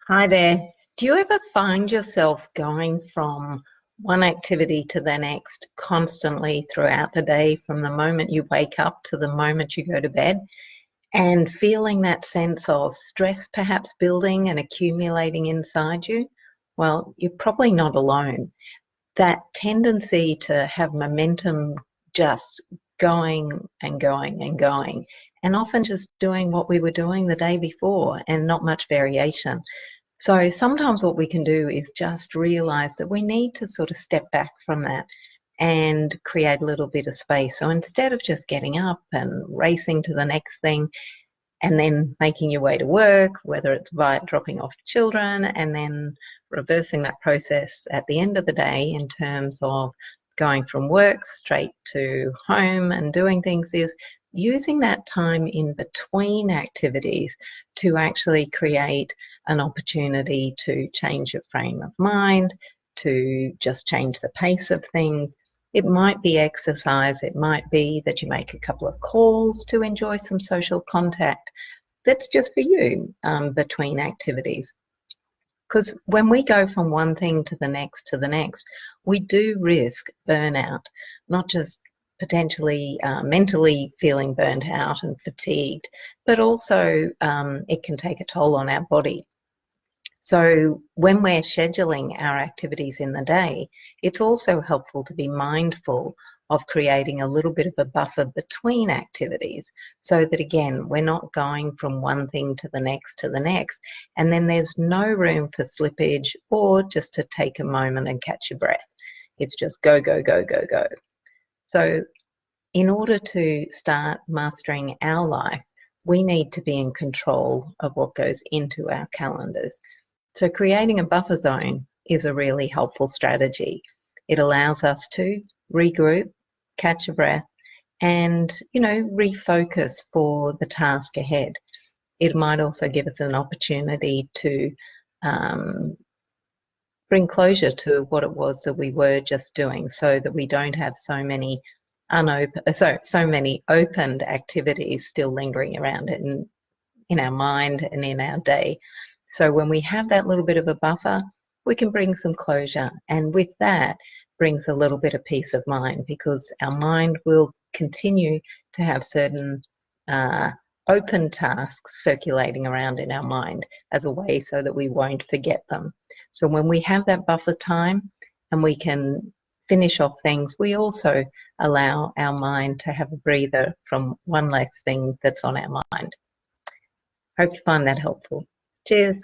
Hi there. Do you ever find yourself going from one activity to the next constantly throughout the day, from the moment you wake up to the moment you go to bed, and feeling that sense of stress perhaps building and accumulating inside you? Well, you're probably not alone. That tendency to have momentum just going and going and going, and often just doing what we were doing the day before and not much variation. So sometimes what we can do is just realize that we need to sort of step back from that and create a little bit of space. So instead of just getting up and racing to the next thing and then making your way to work, whether it's via dropping off children and then reversing that process at the end of the day in terms of going from work straight to home and doing things, is using that time in between activities to actually create an opportunity to change your frame of mind, to just change the pace of things. It might be exercise, it might be that you make a couple of calls to enjoy some social contact that's just for you between activities. Because when we go from one thing to the next, we do risk burnout, not just potentially mentally feeling burnt out and fatigued, but also it can take a toll on our body. So when we're scheduling our activities in the day, it's also helpful to be mindful of creating a little bit of a buffer between activities so that, again, we're not going from one thing to the next, and then there's no room for slippage or just to take a moment and catch your breath. It's just go, go, go, go, go. So in order to start mastering our life, we need to be in control of what goes into our calendars. So creating a buffer zone is a really helpful strategy. It allows us to regroup, catch a breath, and, refocus for the task ahead. It might also give us an opportunity to bring closure to what it was that we were just doing, so that we don't have so many opened activities still lingering around in our mind and in our day. So when we have that little bit of a buffer, we can bring some closure, and with that brings a little bit of peace of mind, because our mind will continue to have certain open tasks circulating around in our mind as a way so that we won't forget them. So when we have that buffer time and we can finish off things, we also allow our mind to have a breather from one less thing that's on our mind. Hope you find that helpful. Cheers.